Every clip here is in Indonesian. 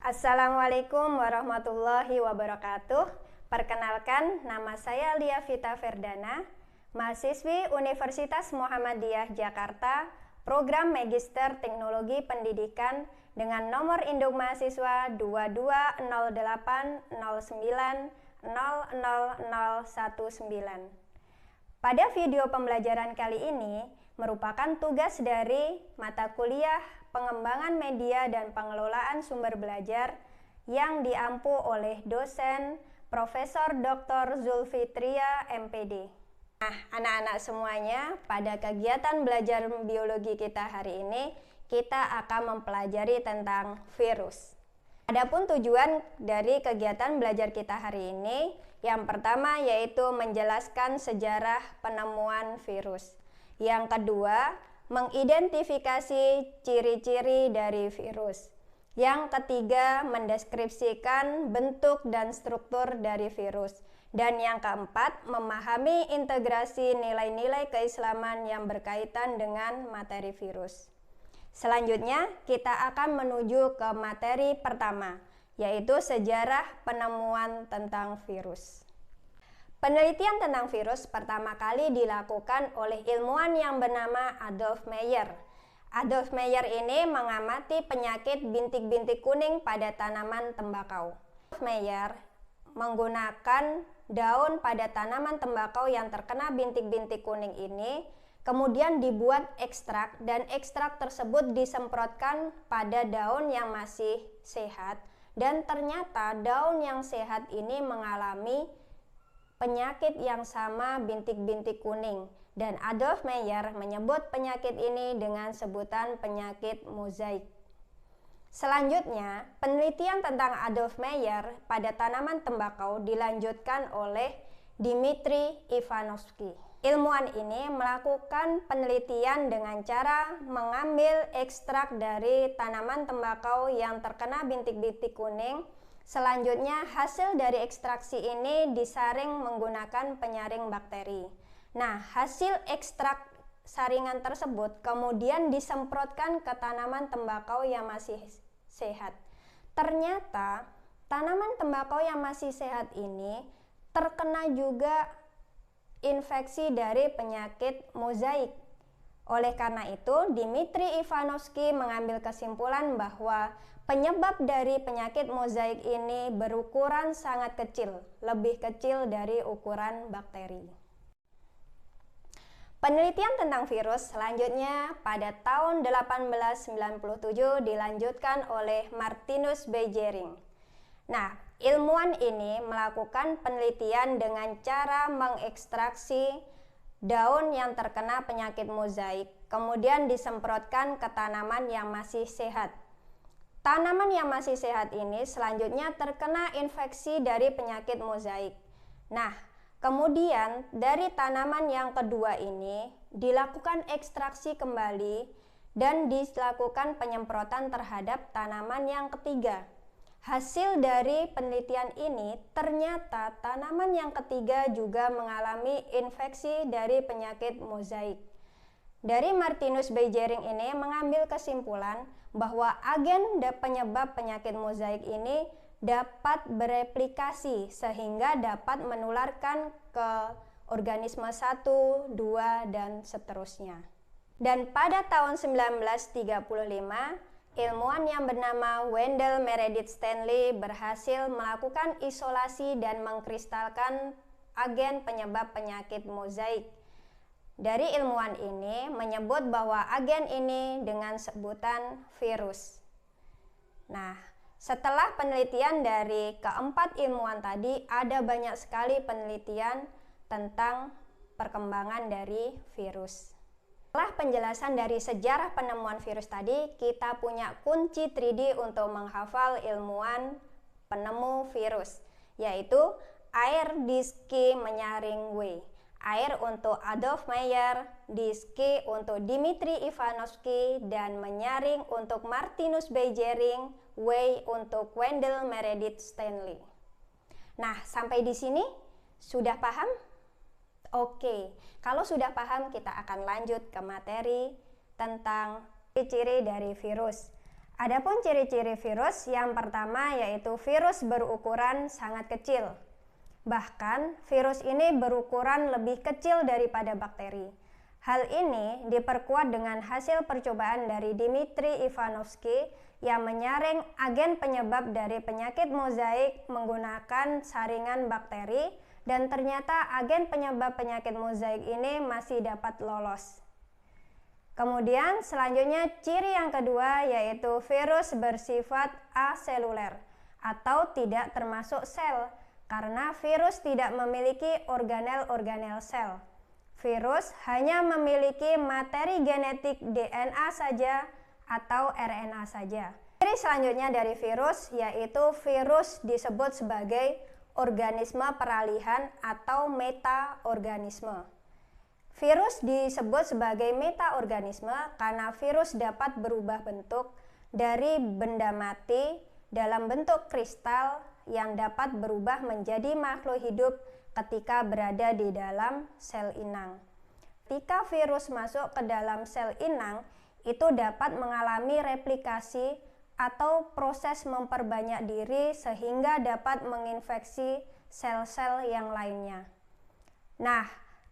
Assalamualaikum warahmatullahi wabarakatuh. Perkenalkan, nama saya Lia Vita Verdana, mahasiswi Universitas Muhammadiyah Jakarta, program Magister Teknologi Pendidikan dengan nomor induk mahasiswa 220809000019. Pada video pembelajaran kali ini merupakan tugas dari mata kuliah Pengembangan Media dan Pengelolaan Sumber Belajar yang diampu oleh dosen Profesor Dr. Zulfitria MPD. Nah, anak-anak semuanya, pada kegiatan belajar biologi kita hari ini, kita akan mempelajari tentang virus. Adapun tujuan dari kegiatan belajar kita hari ini, yang pertama yaitu menjelaskan sejarah penemuan virus. Yang kedua, mengidentifikasi ciri-ciri dari virus. Yang ketiga, mendeskripsikan bentuk dan struktur dari virus. Dan yang keempat, memahami integrasi nilai-nilai keislaman yang berkaitan dengan materi virus. Selanjutnya, kita akan menuju ke materi pertama, yaitu sejarah penemuan tentang virus. Penelitian tentang virus pertama kali dilakukan oleh ilmuwan yang bernama Adolf Meyer. Adolf Meyer ini mengamati penyakit bintik-bintik kuning pada tanaman tembakau. Adolf Meyer menggunakan daun pada tanaman tembakau yang terkena bintik-bintik kuning ini, kemudian dibuat ekstrak, dan ekstrak tersebut disemprotkan pada daun yang masih sehat, dan ternyata daun yang sehat ini mengalami penyakit yang sama bintik-bintik kuning, dan Adolf Meyer menyebut penyakit ini dengan sebutan penyakit mozaik. Selanjutnya, penelitian tentang Adolf Meyer pada tanaman tembakau dilanjutkan oleh Dmitri Ivanovsky. Ilmuwan ini melakukan penelitian dengan cara mengambil ekstrak dari tanaman tembakau yang terkena bintik-bintik kuning. Selanjutnya, hasil dari ekstraksi ini disaring menggunakan penyaring bakteri. Nah, hasil ekstrak saringan tersebut kemudian disemprotkan ke tanaman tembakau yang masih sehat. Ternyata, tanaman tembakau yang masih sehat ini terkena juga infeksi dari penyakit mozaik. Oleh karena itu, Dmitri Ivanovsky mengambil kesimpulan bahwa penyebab dari penyakit mozaik ini berukuran sangat kecil, lebih kecil dari ukuran bakteri. Penelitian tentang virus selanjutnya pada tahun 1897 dilanjutkan oleh Martinus Beijering. Nah, ilmuwan ini melakukan penelitian dengan cara mengekstraksi daun yang terkena penyakit mozaik, kemudian disemprotkan ke tanaman yang masih sehat. Tanaman yang masih sehat ini selanjutnya terkena infeksi dari penyakit mozaik. Nah, kemudian dari tanaman yang kedua ini dilakukan ekstraksi kembali dan dilakukan penyemprotan terhadap tanaman yang ketiga. Hasil dari penelitian ini ternyata tanaman yang ketiga juga mengalami infeksi dari penyakit mozaik. Dari Martinus Beijering ini mengambil kesimpulan bahwa agen penyebab penyakit mozaik ini dapat bereplikasi sehingga dapat menularkan ke organisme 1, 2, dan seterusnya. Dan pada tahun 1935, ilmuwan yang bernama Wendell Meredith Stanley berhasil melakukan isolasi dan mengkristalkan agen penyebab penyakit mozaik. Dari ilmuwan ini menyebut bahwa agen ini dengan sebutan virus. Nah, setelah penelitian dari keempat ilmuwan tadi, ada banyak sekali penelitian tentang perkembangan dari virus. Setelah penjelasan dari sejarah penemuan virus tadi, kita punya kunci 3D untuk menghafal ilmuwan penemu virus, yaitu air diski menyaring W. Air untuk Adolf Meyer, diski untuk Dmitri Ivanovsky, dan menyaring untuk Martinus Beijering, W untuk Wendell Meredith Stanley. Nah, sampai di sini sudah paham? Oke, kalau sudah paham kita akan lanjut ke materi tentang ciri-ciri dari virus. Adapun ciri-ciri virus yang pertama yaitu virus berukuran sangat kecil. Bahkan virus ini berukuran lebih kecil daripada bakteri. Hal ini diperkuat dengan hasil percobaan dari Dmitry Ivanovsky yang menyaring agen penyebab dari penyakit mozaik menggunakan saringan bakteri, dan ternyata agen penyebab penyakit mozaik ini masih dapat lolos. Kemudian selanjutnya ciri yang kedua yaitu virus bersifat aseluler atau tidak termasuk sel, karena virus tidak memiliki organel-organel sel. Virus hanya memiliki materi genetik DNA saja atau RNA saja. Ciri selanjutnya dari virus yaitu virus disebut sebagai organisme peralihan atau metaorganisme. Virus disebut sebagai metaorganisme karena virus dapat berubah bentuk dari benda mati dalam bentuk kristal yang dapat berubah menjadi makhluk hidup ketika berada di dalam sel inang. Ketika virus masuk ke dalam sel inang, itu dapat mengalami replikasi atau proses memperbanyak diri sehingga dapat menginfeksi sel-sel yang lainnya. Nah,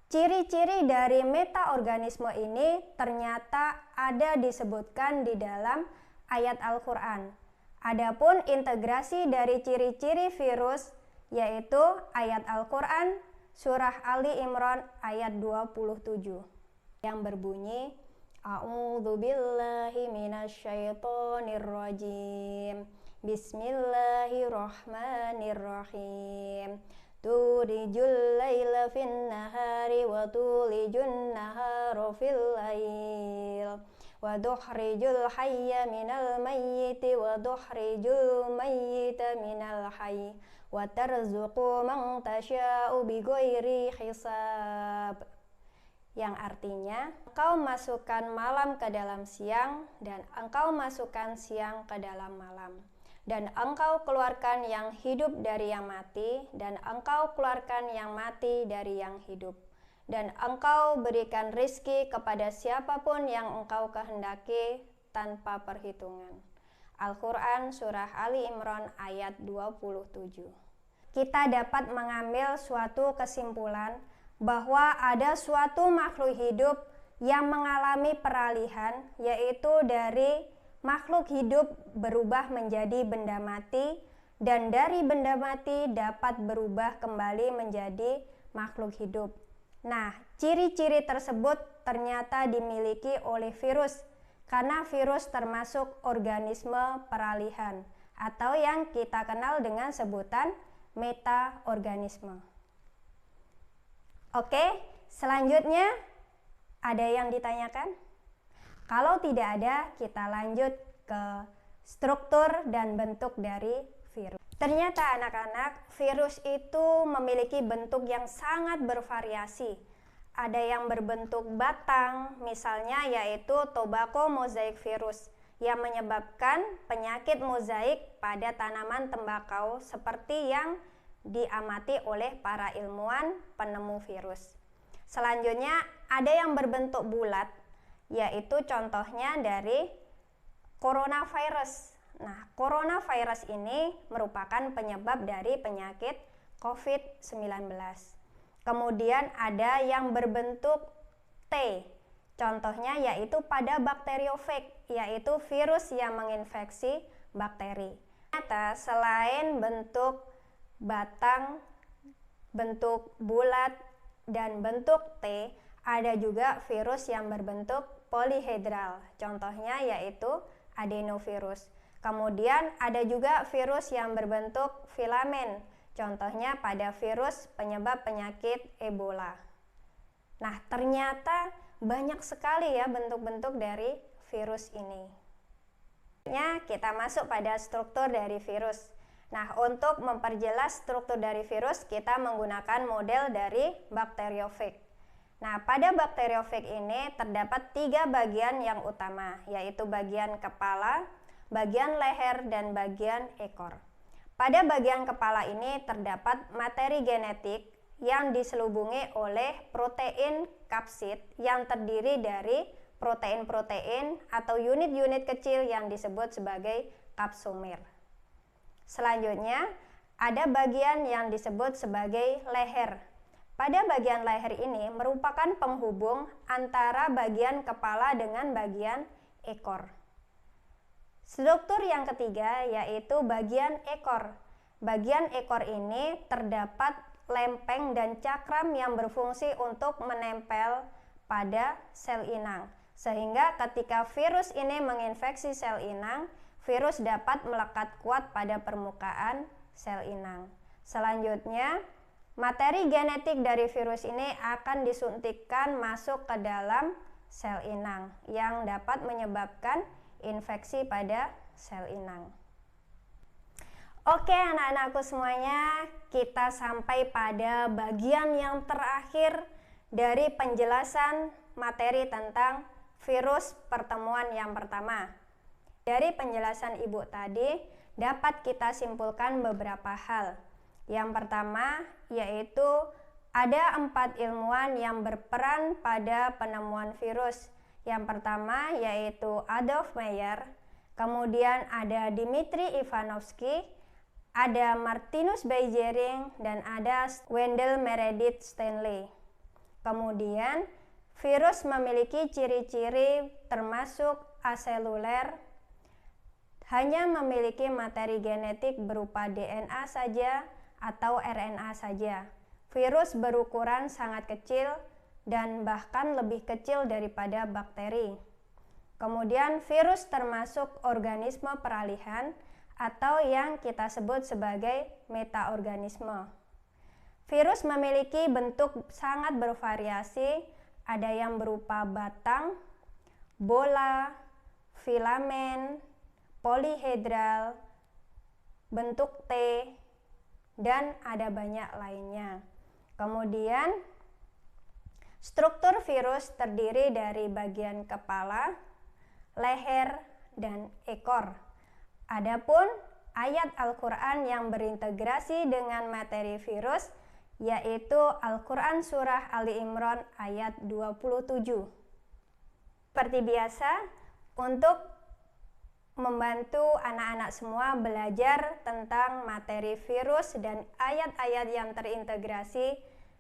ciri-ciri dari metaorganisme ini ternyata ada disebutkan di dalam ayat Al-Quran. Adapun integrasi dari ciri-ciri virus yaitu ayat Al-Quran surah Ali Imran ayat 27 yang berbunyi A'udzu billahi minasyaitonir rajim. Bismillahirrahmanirrahim. Tulijul laila fin nahari wa tulijun nahara fil lail wa tukhrijul hayya minal mayyiti wa tukhrijul mayyita minal hayy wa tarzuqu man tasya'u bighairi hisab, yang artinya engkau masukkan malam ke dalam siang dan engkau masukkan siang ke dalam malam, dan engkau keluarkan yang hidup dari yang mati, dan engkau keluarkan yang mati dari yang hidup, dan engkau berikan rizki kepada siapapun yang engkau kehendaki tanpa perhitungan. Al-Quran surah Ali Imran ayat 27. Kita dapat mengambil suatu kesimpulan bahwa ada suatu makhluk hidup yang mengalami peralihan, yaitu dari makhluk hidup berubah menjadi benda mati, dan dari benda mati dapat berubah kembali menjadi makhluk hidup. Nah, ciri-ciri tersebut ternyata dimiliki oleh virus, karena virus termasuk organisme peralihan atau yang kita kenal dengan sebutan metaorganisme. Oke, selanjutnya ada yang ditanyakan? Kalau tidak ada, kita lanjut ke struktur dan bentuk dari virus. Ternyata anak-anak, virus itu memiliki bentuk yang sangat bervariasi. Ada yang berbentuk batang, misalnya yaitu tobacco mosaic virus, yang menyebabkan penyakit mozaik pada tanaman tembakau seperti yang diamati oleh para ilmuwan penemu virus. Selanjutnya ada yang berbentuk bulat, yaitu contohnya dari coronavirus. Nah, coronavirus ini merupakan penyebab dari penyakit COVID-19. Kemudian ada yang berbentuk T, contohnya yaitu pada bakteriofag, yaitu virus yang menginfeksi bakteri. Ternyata selain bentuk batang, bentuk bulat, dan bentuk T, ada juga virus yang berbentuk polihedral, contohnya yaitu adenovirus. Kemudian ada juga virus yang berbentuk filamen, contohnya pada virus penyebab penyakit Ebola. Nah, ternyata banyak sekali ya bentuk-bentuk dari virus ini. Kita masuk pada struktur dari virus. Nah, untuk memperjelas struktur dari virus, kita menggunakan model dari bakteriofag. Nah, pada bakteriofag ini terdapat 3 bagian yang utama, yaitu bagian kepala, bagian leher, dan bagian ekor. Pada bagian kepala ini terdapat materi genetik yang diselubungi oleh protein kapsid yang terdiri dari protein-protein atau unit-unit kecil yang disebut sebagai kapsomer. Selanjutnya, ada bagian yang disebut sebagai leher. Pada bagian leher ini merupakan penghubung antara bagian kepala dengan bagian ekor. Struktur yang ketiga yaitu bagian ekor. Bagian ekor ini terdapat lempeng dan cakram yang berfungsi untuk menempel pada sel inang. Sehingga ketika virus ini menginfeksi sel inang, virus dapat melekat kuat pada permukaan sel inang. Selanjutnya, materi genetik dari virus ini akan disuntikkan masuk ke dalam sel inang yang dapat menyebabkan infeksi pada sel inang. Oke anak-anakku semuanya, kita sampai pada bagian yang terakhir dari penjelasan materi tentang virus pertemuan yang pertama. Dari penjelasan Ibu tadi, dapat kita simpulkan beberapa hal. Yang pertama, yaitu ada 4 ilmuwan yang berperan pada penemuan virus. Yang pertama, yaitu Adolf Meyer, kemudian ada Dimitri Ivanovsky, ada Martinus Beijering, dan ada Wendell Meredith Stanley. Kemudian, virus memiliki ciri-ciri termasuk aseluler, hanya memiliki materi genetik berupa DNA saja atau RNA saja. Virus berukuran sangat kecil dan bahkan lebih kecil daripada bakteri. Kemudian, virus termasuk organisme peralihan atau yang kita sebut sebagai metaorganisme. Virus memiliki bentuk sangat bervariasi, ada yang berupa batang, bola, filamen, polihedral, bentuk T, dan ada banyak lainnya. Kemudian, struktur virus terdiri dari bagian kepala, leher, dan ekor. Adapun ayat Al-Quran yang berintegrasi dengan materi virus yaitu Al-Quran Surah Ali Imran ayat 27. Seperti biasa, untuk membantu anak-anak semua belajar tentang materi virus dan ayat-ayat yang terintegrasi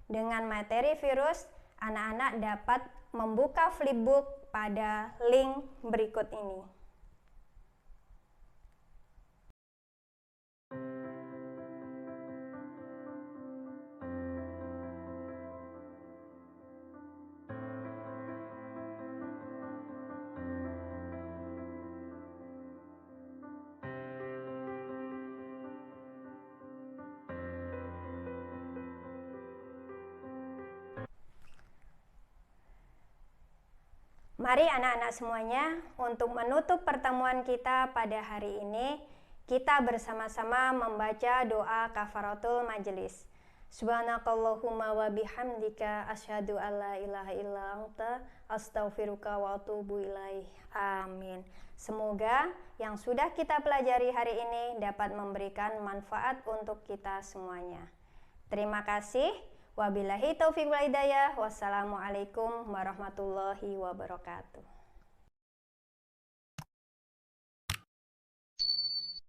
dengan materi virus, anak-anak dapat membuka flipbook pada link berikut ini. Mari anak-anak semuanya, untuk menutup pertemuan kita pada hari ini, kita bersama-sama membaca doa kafaratul majelis. Subhanakallahumma wa bihamdika asyhadu alla ilaha illa anta astaghfiruka wa atubu ilaih. Amin. Semoga yang sudah kita pelajari hari ini dapat memberikan manfaat untuk kita semuanya. Terima kasih. Wabillahi taufiq wal hidayah. Wassalamualaikum warahmatullahi wabarakatuh.